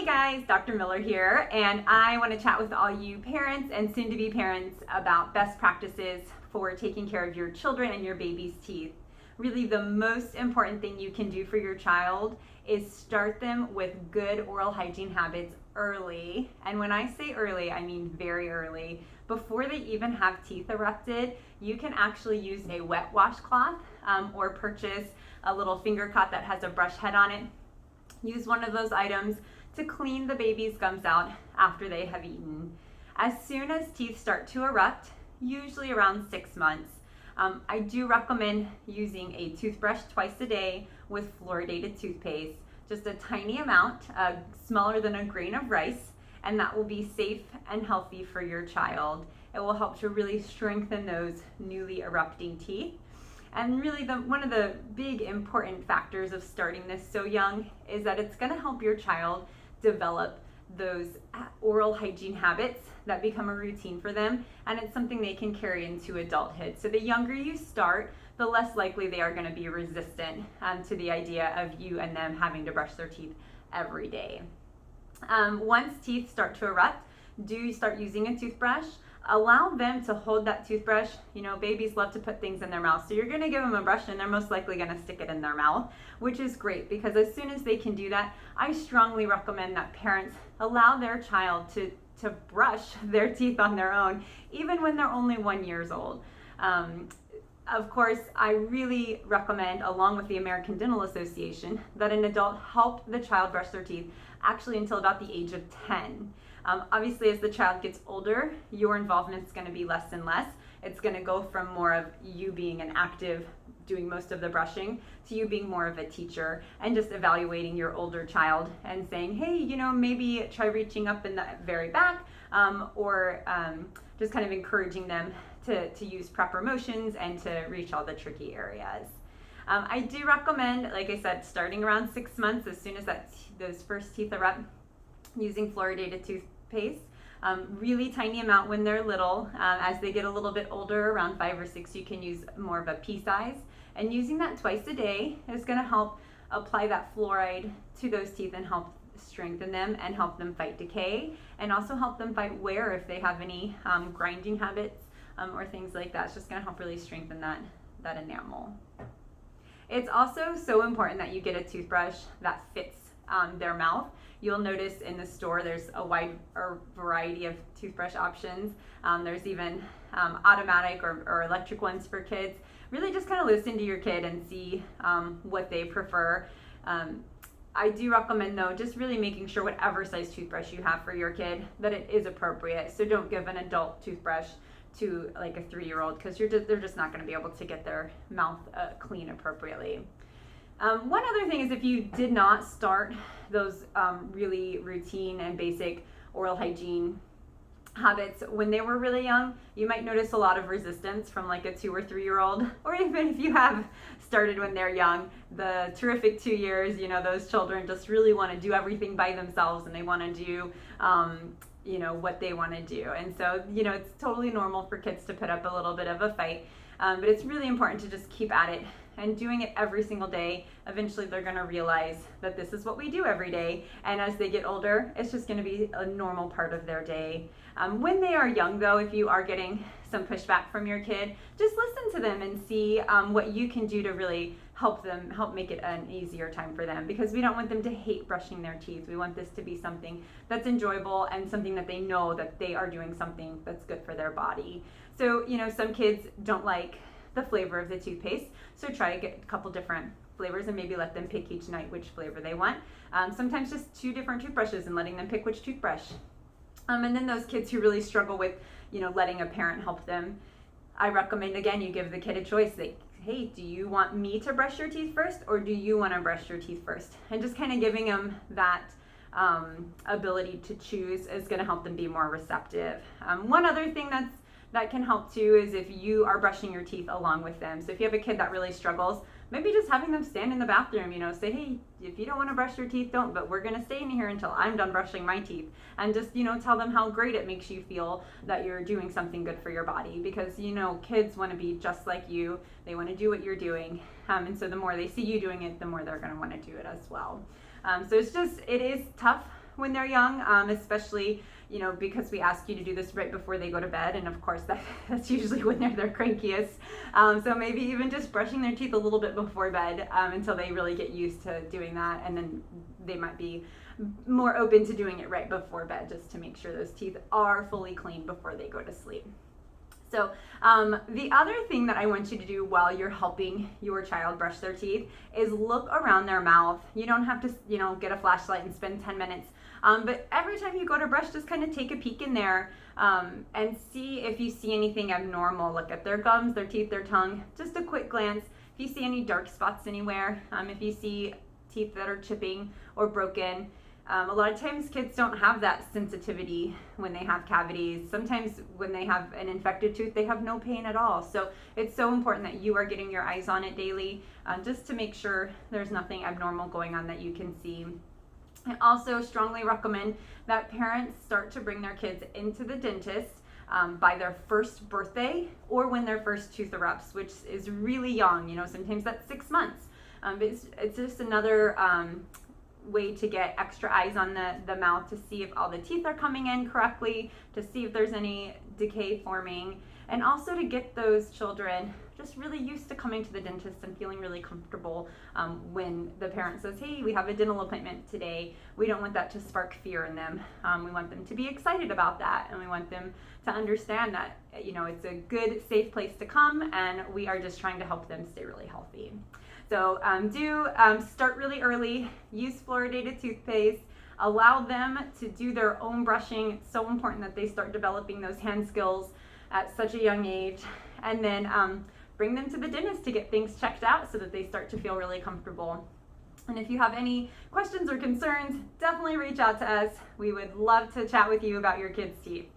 guys, Dr. Miller here, and I want to chat with all you parents and soon-to-be parents about best practices for taking care of your children and your baby's teeth. Really, the most important thing you can do for your child is start them with good oral hygiene habits early. And when I say early, I mean very early. Before they even have teeth erupted, you can actually use a wet washcloth or purchase a little finger cot that has a brush head on it. Use one of those items to clean the baby's gums out after they have eaten. As soon as teeth start to erupt, usually around 6 months, I do recommend using a toothbrush twice a day with fluoridated toothpaste, just a tiny amount, smaller than a grain of rice, and that will be safe and healthy for your child. It will help to really strengthen those newly erupting teeth. And really one of the big important factors of starting this so young is that it's going to help your child develop those oral hygiene habits that become a routine for them, and it's something they can carry into adulthood. So the younger you start, the less likely they are going to be resistant to the idea of you and them having to brush their teeth every day. Once teeth start to erupt, do start using a toothbrush. Allow them to hold that toothbrush. You know, babies love to put things in their mouth, so you're going to give them a brush and they're most likely going to stick it in their mouth, which is great because as soon as they can do that, I strongly recommend that parents allow their child to brush their teeth on their own, even when they're only 1 year old. Of course, I really recommend, along with the American Dental Association, that an adult help the child brush their teeth actually until about the age of 10. Obviously, as the child gets older, your involvement is going to be less and less. It's going to go from more of you being an active, doing most of the brushing, to you being more of a teacher and just evaluating your older child and saying, hey, you know, maybe try reaching up in the very back, or just kind of encouraging them to use proper motions and to reach all the tricky areas. I do recommend, like I said, starting around 6 months, as soon as those first teeth erupt, using fluoridated toothpaste. Really tiny amount when they're little. As they get a little bit older, around 5 or 6, you can use more of a pea size. And using that twice a day is going to help apply that fluoride to those teeth and help strengthen them and help them fight decay, and also help them fight wear if they have any grinding habits or things like that. It's just going to help really strengthen that enamel. It's also so important that you get a toothbrush that fits their mouth. You'll notice in the store there's a wide variety of toothbrush options. There's even automatic or electric ones for kids. Really just kind of listen to your kid and see what they prefer. I do recommend, though, just really making sure whatever size toothbrush you have for your kid, that it is appropriate. So don't give an adult toothbrush to like a 3-year-old, because they're just not going to be able to get their mouth clean appropriately. One other thing is, if you did not start those really routine and basic oral hygiene habits when they were really young, you might notice a lot of resistance from like a 2 or 3-year-old, or even if you have started when they're young, the terrific 2 years, you know, those children just really want to do everything by themselves and they want to do you know, what they want to do. And so, you know, it's totally normal for kids to put up a little bit of a fight, but it's really important to just keep at it and doing it every single day. Eventually they're going to realize that this is what we do every day, and as they get older, it's just going to be a normal part of their day. When they are young, though, if you are getting some pushback from your kid, just listen to them and see what you can do to really help make it an easier time for them, because we don't want them to hate brushing their teeth. We want this to be something that's enjoyable and something that they know that they are doing something that's good for their body. So, you know, some kids don't like the flavor of the toothpaste, so try to get a couple different flavors and maybe let them pick each night which flavor they want. Sometimes just 2 different toothbrushes and letting them pick which toothbrush. And then those kids who really struggle with, you know, letting a parent help them, I recommend, again, you give the kid a choice. Like, hey, do you want me to brush your teeth first, or do you want to brush your teeth first? And just kind of giving them that ability to choose is going to help them be more receptive. One other thing that can help too is if you are brushing your teeth along with them. So if you have a kid that really struggles, maybe just having them stand in the bathroom, you know, say, hey, if you don't want to brush your teeth, don't, but we're going to stay in here until I'm done brushing my teeth. And just, you know, tell them how great it makes you feel that you're doing something good for your body, because, you know, kids want to be just like you. They want to do what you're doing. And so the more they see you doing it, the more they're going to want to do it as well. So it is tough when they're young, especially, because we ask you to do this right before they go to bed. And of course, that's usually when they're their crankiest. So maybe even just brushing their teeth a little bit before bed until they really get used to doing that. And then they might be more open to doing it right before bed, just to make sure those teeth are fully clean before they go to sleep. So the other thing that I want you to do while you're helping your child brush their teeth is look around their mouth. You don't have to, get a flashlight and spend 10 minutes. But every time you go to brush, just kind of take a peek in there and see if you see anything abnormal. Look at their gums, their teeth, their tongue, just a quick glance. If you see any dark spots anywhere, if you see teeth that are chipping or broken. A lot of times kids don't have that sensitivity when they have cavities. Sometimes when they have an infected tooth, they have no pain at all. So it's so important that you are getting your eyes on it daily, just to make sure there's nothing abnormal going on that you can see. I also strongly recommend that parents start to bring their kids into the dentist by their first birthday or when their first tooth erupts, which is really young. Sometimes that's 6 months. But it's just another way to get extra eyes on the mouth to see if all the teeth are coming in correctly, to see if there's any decay forming, and also to get those children just really used to coming to the dentist and feeling really comfortable when the parent says, hey, we have a dental appointment today. We don't want that to spark fear in them. We want them to be excited about that, and we want them to understand that it's a good, safe place to come, and we are just trying to help them stay really healthy. So start really early, use fluoridated toothpaste, allow them to do their own brushing. It's so important that they start developing those hand skills at such a young age, and then bring them to the dentist to get things checked out so that they start to feel really comfortable. And if you have any questions or concerns, definitely reach out to us. We would love to chat with you about your kids' teeth.